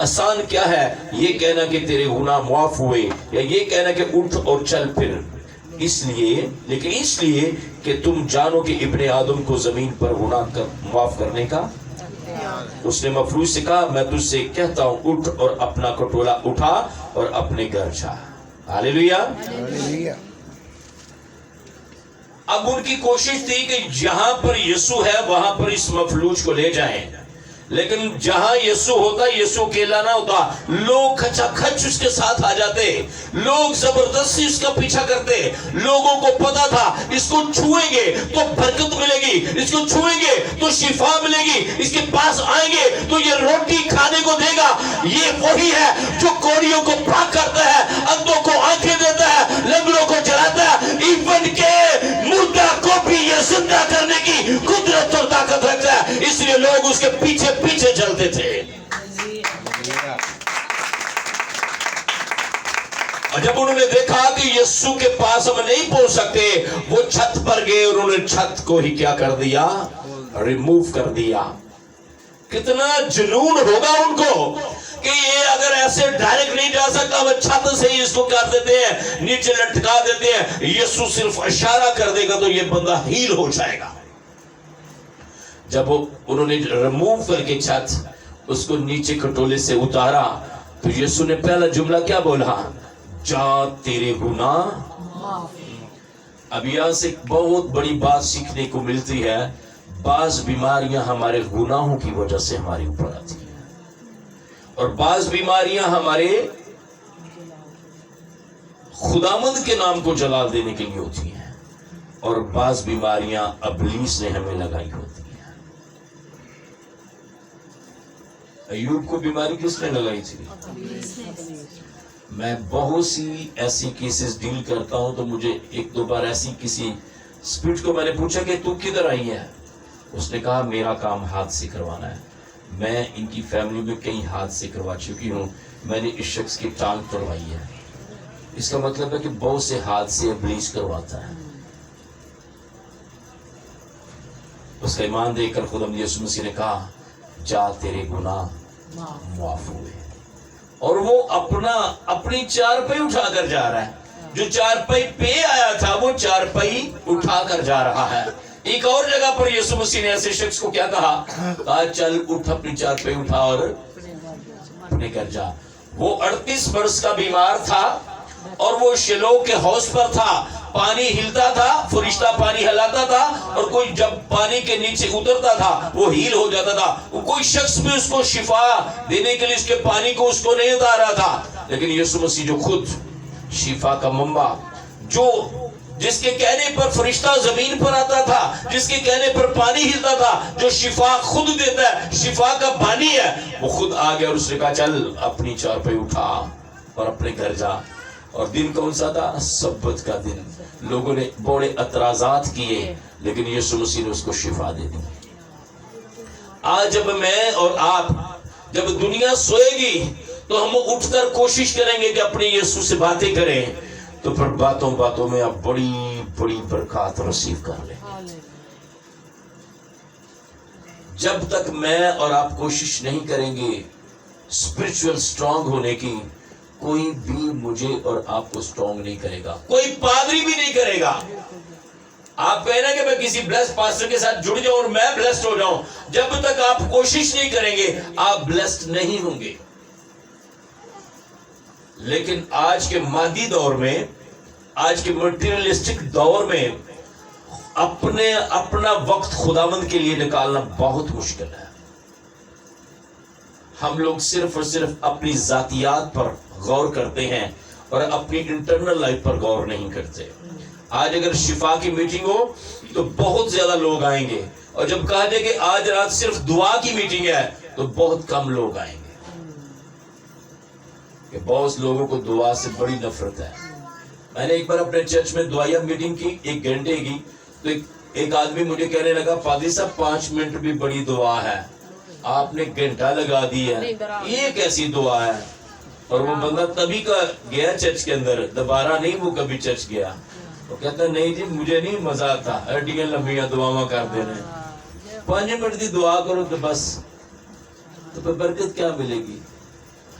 آسان کیا ہے یہ کہنا کہ تیرے گناہ معاف ہوئے یا یہ کہنا کہ اٹھ اور چل پھر، اس لیے کہ تم جانو کہ ابن آدم کو زمین پر گناہ معاف کرنے کا۔ اس نے مفلوج سے کہا میں تجھ سے کہتا ہوں اٹھ اور اپنا کٹورا اٹھا اور اپنے گھر جا۔ ہاللیلویا۔ اب ان کی کوشش تھی کہ جہاں پر یسوع ہے وہاں پر اس مفلوج کو لے جائیں، لیکن جہاں یسوع ہوتا یسوع اکیلا نہ ہوتا، لوگ کھچا کھچ اس کے ساتھ آ جاتے، لوگ زبردستی اس کا پیچھا کرتے۔ لوگوں کو پتا تھا اس کو چھوئیں گے تو برکت ملے گی، اس کو چھوئیں گے تو شفا ملے گی، اس کے پاس آئیں گے تو یہ روٹی کھانے کو دے گا۔ یہ وہی ہے جو کوڑیوں کو پاک کرتا ہے، اندھوں کو آنکھیں دیتا ہے، لنگڑوں کو چلاتا ہے، ایون کے مردہ کو بھی یہ زندہ کرنے کی قدرت اور طاقت رکھتا ہے۔ اس لیے لوگ اس کے پیچھے چلتے تھے۔ اور جب انہوں نے دیکھا کہ یسوع کے پاس ہم نہیں پہنچ سکتے، وہ چھت پر گئے اور انہوں نے چھت کو ہی کیا کر دیا؟ ریموو کر دیا۔ کتنا جنون ہوگا ان کو کہ یہ اگر ایسے ڈائریکٹ نہیں جا سکتا، وہ چھت سے ہی اس کو کر دیتے ہیں، نیچے لٹکا دیتے ہیں۔ یسوع صرف اشارہ کر دے گا تو یہ بندہ ہیل ہو جائے گا۔ جب انہوں نے ریموو کر کے چھت اس کو نیچے کٹولے سے اتارا تو یسوع نے پہلا جملہ کیا بولا؟ جا تیرے گناہ۔ اب یہاں سے بہت بڑی بات سیکھنے کو ملتی ہے۔ بعض بیماریاں ہمارے گناہوں کی وجہ سے ہمارے اوپر آتی ہیں، اور بعض بیماریاں ہمارے خداوند کے نام کو جلال دینے کے لیے ہوتی ہیں، اور بعض بیماریاں ابلیس نے ہمیں لگائی ہوتی ہیں۔ ایوب کو بیماری کس نے لگائی تھی؟ میں بہت سی ایسی کیسز ڈیل کرتا ہوں تو مجھے ایک دو بار ایسی کسی اسپرٹ کو میں نے پوچھا کہ تو کدھر آئی ہے؟ اس نے کہا میرا کام حادثے کروانا ہے، میں ان کی فیملی میں کئی حادثے کروا چکی ہوں، میں نے اس شخص کی ٹانگ توڑوائی ہے۔ اس کا مطلب ہے کہ بہت سے حادثے ابلیس کرواتا ہے۔ اس کا ایمان دیکھ کر خدا یسوع مسیح نے کہا جا تیرے گناہ معاف ہوئے، اور وہ اپنی چارپائی اٹھا کر جا رہا ہے۔ جو چارپائی پہ آیا تھا وہ چارپائی اٹھا کر جا رہا ہے۔ ایک اور جگہ پر یسوع مسیح نے ایسے شخص کو کیا کہا؟ کہا چل اٹھ اپنی چارپائی اٹھا اور اپنے گھر جا۔ وہ 38 برس کا بیمار تھا اور وہ شیلو کے حوض پر تھا، پانی ہلتا تھا، فرشتہ پانی ہلاتا تھا، اور کوئی جب پانی کے نیچے اترتا تھا وہ ہیل ہو جاتا تھا۔ کوئی شخص بھی اس کو شفا دینے کے لیے اس کے پانی کو اس کو نہیں اتارا تھا، لیکن یسوع مسیح جو خود شفا کا منبع، جس کے کہنے پر فرشتہ زمین پر آتا تھا، جس کے کہنے پر پانی ہلتا تھا، جو شفا خود دیتا ہے، شفا کا بانی ہے، وہ خود آ گیا اور اس نے کہا چل اپنی چارپائی اٹھا اور اپنے گھر جا۔ اور دن کون سا تھا؟ سبت کا دن۔ لوگوں نے بڑے اعتراضات کیے، لیکن یسوع مسیح نے اس کو شفا دے دی۔ آج جب میں اور آپ، جب دنیا سوئے گی تو ہم اٹھ کر کوشش کریں گے کہ اپنے یسوع سے باتیں کریں، تو پھر باتوں میں آپ بڑی بڑی برکات رسیو کر لیں۔ جب تک میں اور آپ کوشش نہیں کریں گے اسپرچول اسٹرانگ ہونے کی، کوئی بھی مجھے اور آپ کو سٹرونگ نہیں کرے گا، کوئی پادری بھی نہیں کرے گا۔ آپ کہنا کہ میں کسی بلیسڈ پاسٹر کے ساتھ جڑ جاؤں اور میں بلیسڈ ہو جاؤں، جب تک آپ کوشش نہیں کریں گے آپ بلیسڈ نہیں ہوں گے۔ لیکن آج کے مادی دور میں، آج کے مٹیریلسٹک دور میں اپنا وقت خداوند کے لیے نکالنا بہت مشکل ہے۔ ہم لوگ صرف اور صرف اپنی ذاتیات پر غور کرتے ہیں اور اپنی انٹرنل لائف پر غور نہیں کرتے۔ آج اگر شفا کی میٹنگ ہو تو بہت زیادہ لوگ آئیں گے، اور جب کہا جائے کہ آج رات صرف دعا کی میٹنگ ہے تو بہت کم لوگ آئیں گے، کہ بہت لوگوں کو دعا سے بڑی نفرت ہے۔ میں نے ایک بار اپنے چرچ میں دعائیہ میٹنگ کی، 1 گھنٹے کی، تو ایک آدمی مجھے کہنے لگا پادری صاحب 5 منٹ بھی بڑی دعا ہے، آپ نے گھنٹہ لگا دی ہے، یہ کیسی دعا ہے؟ اور وہ بندہ تبھی کا گیا چرچ کے اندر، دوبارہ نہیں وہ کبھی چرچ گیا۔ وہ کہتا نہیں جی مجھے نہیں مزہ آتا ہڈیاں لمبیاں دعاواں کر دینے، 5 منٹ کی دعا کرو تو بس، تو پھر برکت کیا ملے گی؟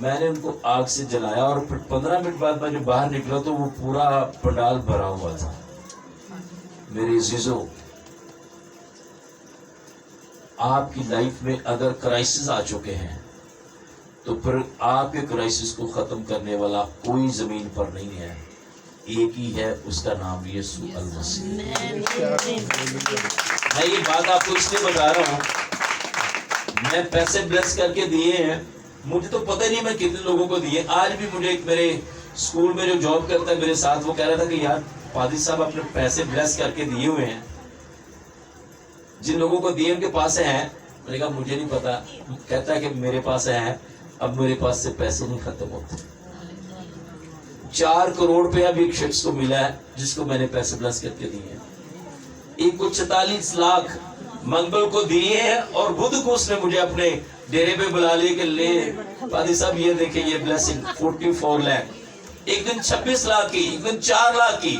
میں نے ان کو آگ سے جلایا اور پھر 15 منٹ بعد میں جب باہر نکلا تو وہ پورا پنڈال بھرا ہوا تھا. میرے عزیزوں، آپ کی لائف میں اگر کرائسس آ چکے ہیں تو پھر آپ کے کرائسس کو ختم کرنے والا کوئی زمین پر نہیں ہے، ایک ہی ہے، اس کا نام یسوع المسیح. میں یہ بات آپ کو اس لیے بتا رہا ہوں، میں پیسے بلیس کر کے دیے ہیں، مجھے تو پتہ نہیں میں کتنے لوگوں کو دیے. آج بھی مجھے ایک میرے اسکول میں جو جاب کرتا ہے میرے ساتھ، وہ کہہ رہا تھا کہ یار پادری صاحب اپنے پیسے بلیس کر کے دیے ہوئے ہیں، جن لوگوں کو دیے ان کے پاس ہیں. میں نے کہا مجھے نہیں پتا. کہتا ہے کہ میرے پاس ہیں، اب میرے پاس سے پیسے نہیں ختم ہوتے. 4 کروڑ روپیہ بھی ایک شخص کو ملا ہے جس کو میں نے پیسے بلیس کر کے دیے ہیں. ایک کو 44 لاکھ منگل کو دیے ہیں اور بدھ کو اس نے مجھے اپنے ڈیرے پہ بلا لیے کہ لے پادری صاحب یہ دیکھیں یہ بلیسنگ 44 لاکھ. ایک دن 26 لاکھ کی، ایک دن 4 لاکھ کی.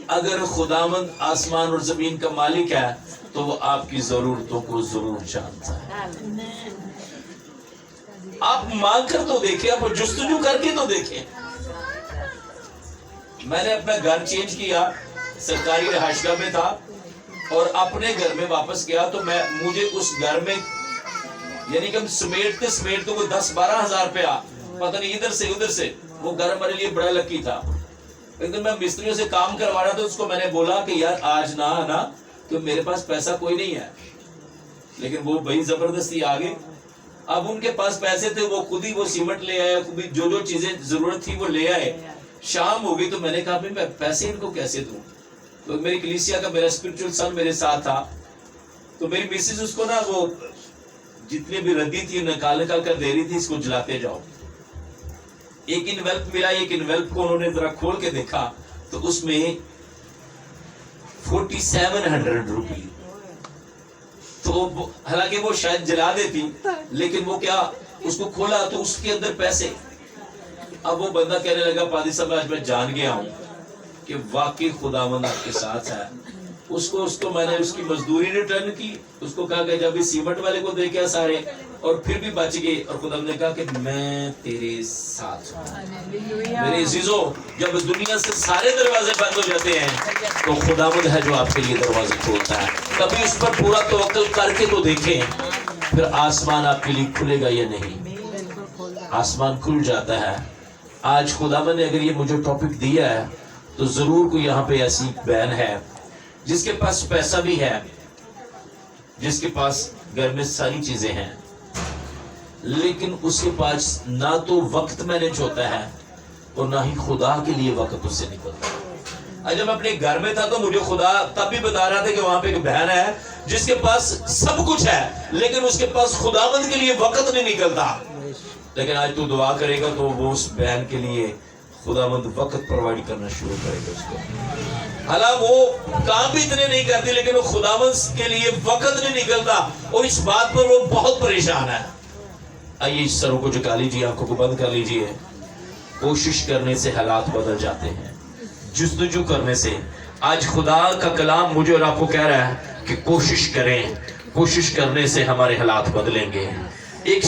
اگر خداوند آسمان اور زمین کا مالک ہے تو وہ آپ کی ضرورتوں کو ضرور جانتا ہے. آپ مانگ کر تو دیکھیں، آپ جستجو کر کے تو دیکھیں. میں نے اپنا گھر چینج کیا، سرکاری رہائش گاہ میں تھا اور اپنے گھر میں واپس گیا تو مجھے اس گھر میں یعنی کہ ہم سمیٹتے وہ 10-12 ہزار روپیہ پتہ نہیں ادھر سے ادھر سے. وہ گھر ہمارے لیے بڑا لکی تھا. ایک دن میں مستریوں سے کام کروا رہا تھا، اس کو میں نے بولا کہ یار آج نہ آنا کہ میرے پاس پیسہ کوئی نہیں ہے. لیکن وہ بھائی زبردستی آ گئے. اب ان کے پاس پیسے تھے، وہ خود ہی وہ سیمنٹ لے آئے، خود ہی جو چیزیں ضرورت تھی وہ لے آئے. شام ہو گئی تو میں نے کہا میں پیسے ان کو کیسے دوں. تو میری کلیسیا کا میرا اسپرچل سن میرے ساتھ تھا، تو میری مسز اس کو نا وہ جتنے بھی ردی تھی نکال کر دے رہی تھی، اس کو جلاتے جاؤ. ایک انویلپ ملا، ایک انویلپ کو انہوں نے ذرا کھول کے دیکھا تو اس میں 4700 روپی. تو حالانکہ وہ شاید جلا دیتی، لیکن وہ کیا اس کو کھولا تو اس کے اندر پیسے. اب وہ بندہ کہنے لگا پادری صاحب آج میں جان گیا ہوں کہ واقعی خداوند آپ کے ساتھ ہے. اس کو میں نے اس کی مزدوری ریٹرن کی، اس کو کہا کہ جب اس سیمنٹ والے کو دے کے سارے اور پھر بھی بچ گئے، اور خداوند نے کہا کہ میں تیرے ساتھ ہوں. میرے عزیزوں، جب دنیا سے سارے دروازے بند ہو جاتے ہیں تو خداوند ہے جو آپ کے لیے دروازے کھولتا ہے. کبھی اس پر پورا توکل کر کے تو دیکھیں، پھر آسمان آپ کے لیے کھلے گا یا نہیں. آسمان کھل جاتا ہے. آج خداوند نے اگر یہ مجھے ٹاپک دیا ہے تو ضرور کوئی یہاں پہ ایسی بہن ہے جس کے پاس پیسہ بھی ہے، جس کے پاس گھر میں ساری چیزیں ہیں، لیکن اس کے پاس نہ تو وقت مینج ہوتا ہے اور نہ ہی خدا کے لیے وقت اس سے نکلتا ہے. جب میں اپنے گھر میں تھا تو مجھے خدا تب بھی بتا رہا تھا کہ وہاں پہ ایک بہن ہے جس کے پاس سب کچھ ہے لیکن اس کے پاس خداوند کے لیے وقت نہیں نکلتا. لیکن آج تو دعا کرے گا تو وہ اس بہن کے لیے خداوند وقت پرووائڈ کرنا شروع کرے گا اس کو. حالانکہ وہ کام بھی اتنے نہیں کرتی لیکن وہ خداوند کے لیے وقت نہیں نکلتا اور اس بات پر وہ بہت پریشان ہے. آئیے اس سروں کو جھکا لیجیے، آنکھوں کو بند کر لیجیے. کوشش کرنے سے حالات بدل جاتے ہیں، جستجو کرنے سے. آج خدا کا کلام مجھے اور آپ کو کہہ رہا ہے کہ کوشش کریں، کوشش کرنے سے ہمارے حالات بدلیں گے. ایک